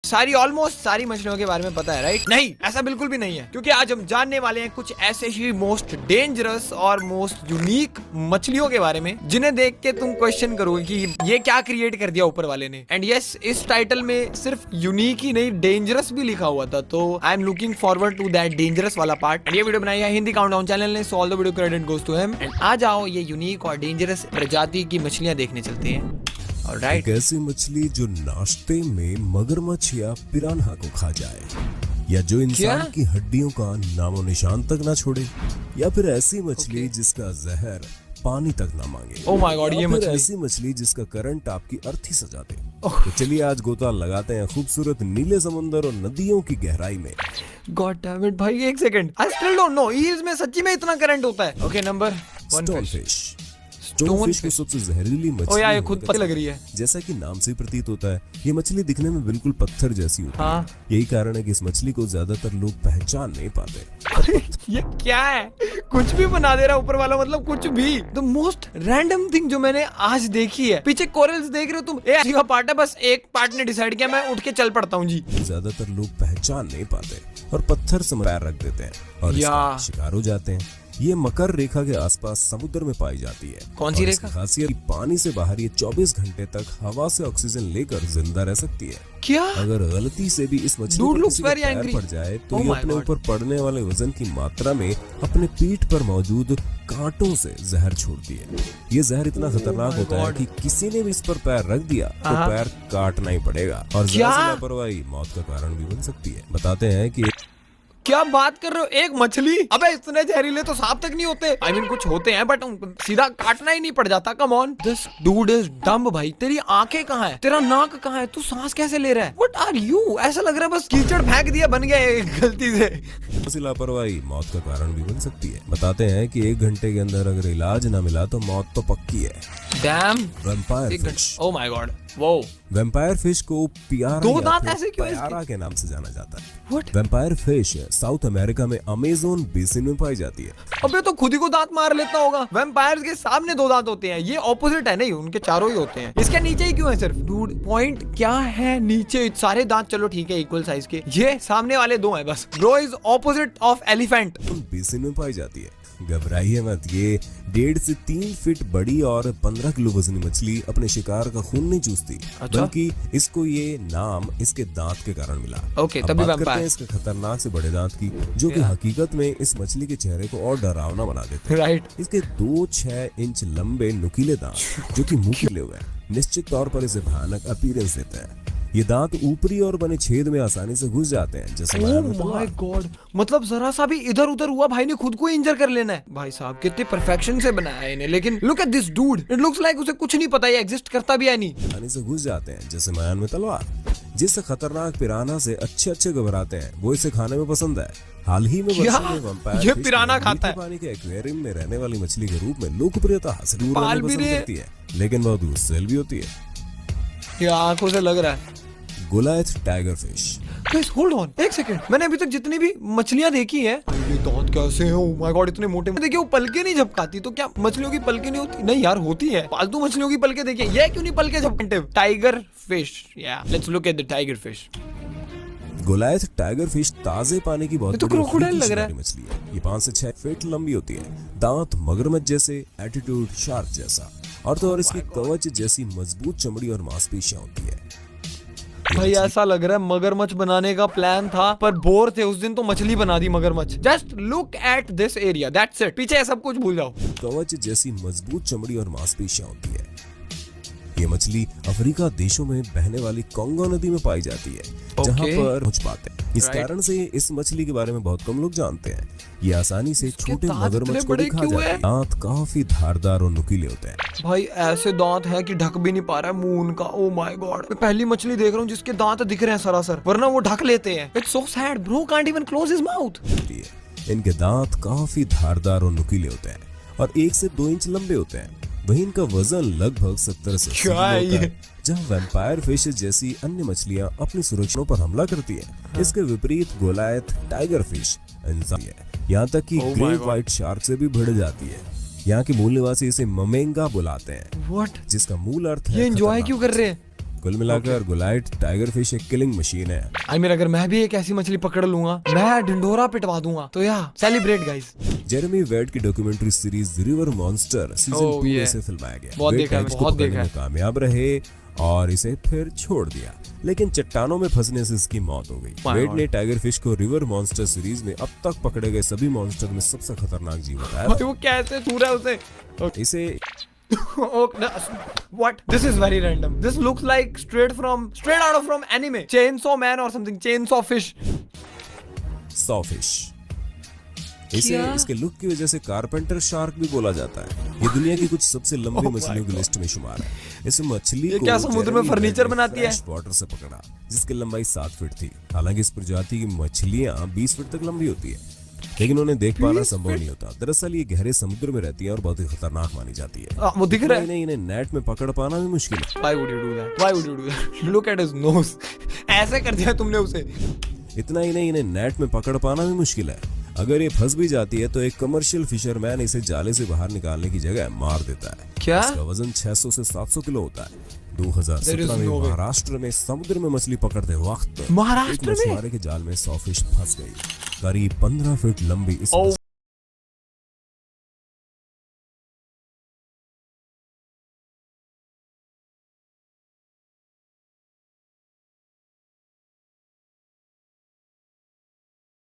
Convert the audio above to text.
सारी ऑलमोस्ट सारी मछलियों के बारे में पता है, राइट? नहीं, ऐसा बिल्कुल भी नहीं है, क्योंकि आज हम जानने वाले हैं कुछ ऐसे ही मोस्ट डेंजरस और मोस्ट यूनिक मछलियों के बारे में जिन्हें देख के तुम क्वेश्चन करोगे कि ये क्या क्रिएट कर दिया ऊपर वाले ने। एंड यस, इस टाइटल में सिर्फ यूनिक ही नहीं, डेंजरस भी लिखा हुआ था, तो I am looking forward to that dangerous वाला पार्ट। ये वीडियो बनाई है हिंदी काउंटडाउन चैनल ने, so all the video credit goes to him. And आ जाओ ये यूनिक और डेंजरस प्रजाति की मछलियां देखने चलते हैं। एक ऐसी मछली जो नाश्ते में मगरमच्छ या पिरान्हा को खा जाए, या जो इंसान की हड्डियों का नामो निशान तक ना छोड़े, या फिर ऐसी मछली जिसका जहर पानी तक ना मांगे। ओह माय गॉड, ये मछली। ऐसी मछली जिसका करंट आपकी अर्थी सजा दे। तो चलिए आज गोता लगाते हैं खूबसूरत नीले समुंदर और नदियों की गहराई में। गॉड डैम इट भाई, एक second, I still don't know ईल्स में सच्ची में इतना करंट होता है। Okay, number 1 fish. स्टोनफिश को सबसे जहरीली मछली यार, ये खुद पता लग रही है। जैसा कि नाम से प्रतीत होता है, ये मछली दिखने में बिल्कुल पत्थर जैसी होती है। यही कारण है कि इस मछली को ज्यादातर लोग पहचान नहीं पाते। ये क्या है? कुछ भी बना दे रहा ऊपर वाला, मतलब कुछ भी। द मोस्ट रैंडम थिंग जो मैंने आज देखी है। पीछे कोरल्स देख रहे हो तुम? एक पार्ट है, बस एक पार्ट ने डिसाइड किया मैं उठ के चल पड़ता हूँ जी। ज्यादातर लोग पहचान नहीं पाते और पत्थर से पैर रख देते हैं और इसका शिकार हो जाते हैं। ये मकर रेखा के आसपास समुद्र में पाई जाती है। कौन सी रेखा? खासियत पानी से बाहर ये 24 घंटे तक हवा से ऑक्सीजन लेकर जिंदा रह सकती है। क्या? अगर गलती से भी इस मछली को किसी का पैर पड़ जाए तो ये अपने ऊपर पड़ने वाले वजन की मात्रा में अपने पीठ पर मौजूद कांटों से जहर छोड़ती है। ये जहर इतना खतरनाक होता है कि किसी ने भी इस पर पैर रख दिया तो पैर काटना ही पड़ेगा और लापरवाही मौत का कारण भी बन सकती है। बताते हैं कि क्या बात कर रहे हो? एक मछली? अबे इतने जहरीले तो सांप तक नहीं होते। I mean, कुछ होते हैं बट सीधा काटना ही नहीं पड़ जाता। Come on, this dude is dumb भाई। तेरी आंखें कहाँ है? तेरा नाक कहाँ है? तू सांस कैसे ले रहा है? What are you? ऐसा लग रहा है बस कीचड़ फेंक दिया, बन गया गलती से। लापरवाही मौत का कारण भी बन सकती है। बताते हैं कि 1 घंटे के अंदर अगर इलाज ना मिला तो मौत तो पक्की है। Dam, vampire fish. Oh my God, वो वैम्पायर फिश को पियारा दो दांत ऐसे क्यों पियारा के नाम से जाना जाता है। What? Vampire fish south America में अमेज़न बेसिन में पाई जाती है। अबे तो खुद ही को दांत मार लेता होगा। वैम्पायर्स के सामने 2 दांत होते हैं, ये ऑपोजिट है। नहीं, उनके चारों ही होते हैं। इसके नीचे ही क्यों है सिर्फ? डूड, पॉइंट क्या है नीचे? सारे दांत चलो ठीक है इक्वल साइज के, ये सामने वाले 2 हैं बस। Bro is opposite of elephant. Basin में पाई जाती है। घबराइए मत, ये 1.5 से 3 फीट बड़ी और 15 किलो वजनी मछली अपने शिकार का खून नहीं चूसती। अच्छा? बल्कि इसको ये नाम इसके दांत के कारण मिला। ओके, तभी वैम्पायर। इसके खतरनाक से बड़े दांत की, जो कि हकीकत में इस मछली के चेहरे को और डरावना बना देते हैं। राइट। इसके 2-6 इंच लंबे नुकीले दांत जो कि मुंह खुले हुए हैं, निश्चित तौर पर इसे भयानक अपीयरेंस देते हैं। ये दांत ऊपरी और बने छेद में आसानी से घुस जाते हैं, जैसे माय गॉड, मतलब जरा सा भी इधर उधर हुआ भाई ने खुद को इंजर कर लेना है। भाई साहब कितने परफेक्शन से बनाया है इन्हें। लेकिन look at this dude, it looks like उसे कुछ नहीं पता ये एग्जिस्ट करता भी है नहीं। आसानी से घुस जाते हैं जैसे मैदान में तलवार। जिस खतरनाक पिराना से अच्छे घबराते हैं वो इसे खाने में पसंद है। हाल ही में ये पिराना खाता है। पानी के एक्वेरियम में रहने वाली मछली के रूप में लोकप्रियता हासिल करती है, लेकिन बहुत गुस्सैल भी होती है। ये आंखों से लग रहा है। Goliath tiger fish. Guys hold on, एक सेकंड। मैंने अभी तक जितनी भी मछलियां देखी हैं, ये दांत कैसे हैं? ओह माय गॉड, इतने मोटे। देखिए वो पलके नहीं झपकाती, तो क्या मछलियों की पलके नहीं होती? नहीं यार, होती है। पालतू मछलियों की पलके देखिए, ये क्यों नहीं पलके झपकते? टाइगर फिश, या let's look at the tiger fish. Goliath tiger fish ताजे पानी की बहुत तो क्रोकोडाइल लग रहा है। मछली है। ये 5 से 6 फीट लंबी होती है। दांत मगरमच्छ जैसे, एटीट्यूड शार्क जैसा, और तो और इसकी कवच जैसी मजबूत चमड़ी और मांसपेशियां होती है। भाई ऐसा लग रहा है मगरमच्छ बनाने का प्लान था पर बोर थे उस दिन, तो मछली बना दी मगरमच्छ। Just look at this area, that's it. पीछे सब कुछ भूल जाओ। कवच जैसी मजबूत चमड़ी और मांसपेशियां होती है। ये मछली अफ्रीका देशों में बहने वाली कोंगो नदी में पाई जाती है, जहां पर पहुंच पाते हैं। इस कारण से इस मछली के बारे में बहुत कम लोग जानते हैं। ये आसानी से छोटे मगरमच्छ को भी खा जाती है। दांत काफी धारदार और नुकीले होते हैं। भाई ऐसे दांत है कि ढक भी नहीं पा रहा है मुंह उनका। ओह माय गॉड, मैं पहली मछली देख रहा हूँ जिसके दांत दिख रहे हैं सरासर, वरना वो ढक लेते हैं। It's so sad bro, can't even close his mouth. इनके दांत काफी धारदार और नुकीले होते हैं और 1 से 2 इंच लंबे होते हैं। वहीं इनका वजन लगभग 70 से 80 किलो होता है। जहाँ वैम्पायर फिश जैसी अन्य मछलियां अपनी सुरक्षा पर हमला करती हैं, इसके विपरीत गोलायथ टाइगर फिश इंसान है, यहाँ तक कि ग्रेट व्हाइट शार्क से भी भिड़ जाती है। यहाँ के मूल निवासी इसे ममेंगा बुलाते हैं। What? जिसका मूल अर्थ है ये एंजॉय क्यों कर रहे हैं? कुल मिलाकर गोलाइट टाइगर फिश एक किलिंग मशीन है। आई मीन अगर मैं भी एक ऐसी मछली पकड़ लूंगा, मैं ढिंढोरा पिटवा दूंगा। तो या सेलिब्रेट गाइस। जेरेमी वेड की documentary series river monster season 2 में से फिल्माया गया। बहुत वेड देखा है, टाइग्स को बहुत पकड़ने देखा में कामयाब रहे और इसे फिर छोड़ दिया, लेकिन चट्टानों में फंसने से इसकी मौत हो गई। वेड ने टाइगर फिश को रिवर मॉन्स्टर सीरीज में अब तक पकड़े गए सभी मॉन्स्टर में सबसे खतरनाक जीव बताया। भाई वो कैसे छू रहा है उसे? इसे What? This is very random. This looks like straight out of from anime. Chainsaw Man or something. Chainsaw Fish. Sawfish. इसे इसके लुक की वजह से कारपेंटर शार्क भी बोला जाता है। ये दुनिया की कुछ सबसे लंबी मछलियों की लिस्ट में शुमार है। इस मछली को क्या समुद्र में फर्नीचर बनाती है? फ्रेश वाटर से पकड़ा, जिसकी लंबाई 7 फीट थी। हालांकि इस प्रजाति की मछलियां 20 फीट तक लंबी होती है, लेकिन उन्हें देख पाना संभव नहीं होता। दरअसल ये गहरे समुद्र में रहती है और बहुत ही खतरनाक मानी जाती है। वो दिख रहा है। नहीं, इन्हें नेट में पकड़ पाना भी मुश्किल है। Why would you do that? Why would you do that? Look at his nose. ऐसे कर दिया तुमने उसे। इतना ही नहीं, इन्हें नेट में पकड़ पाना भी मुश्किल है। अगर ये फंस भी जाती है तो एक कमर्शियल फिशरमैन इसे जाले से बाहर निकालने की जगह मार देता है। क्या? इसका वजन 600 से 700 किलो होता है। 2017 में महाराष्ट्र में समुद्र में मछली पकड़ते वक्त महाराष्ट्र में मछुआरे के जाल में 100 फिश फंस गई। करीब 15 फीट लंबी इस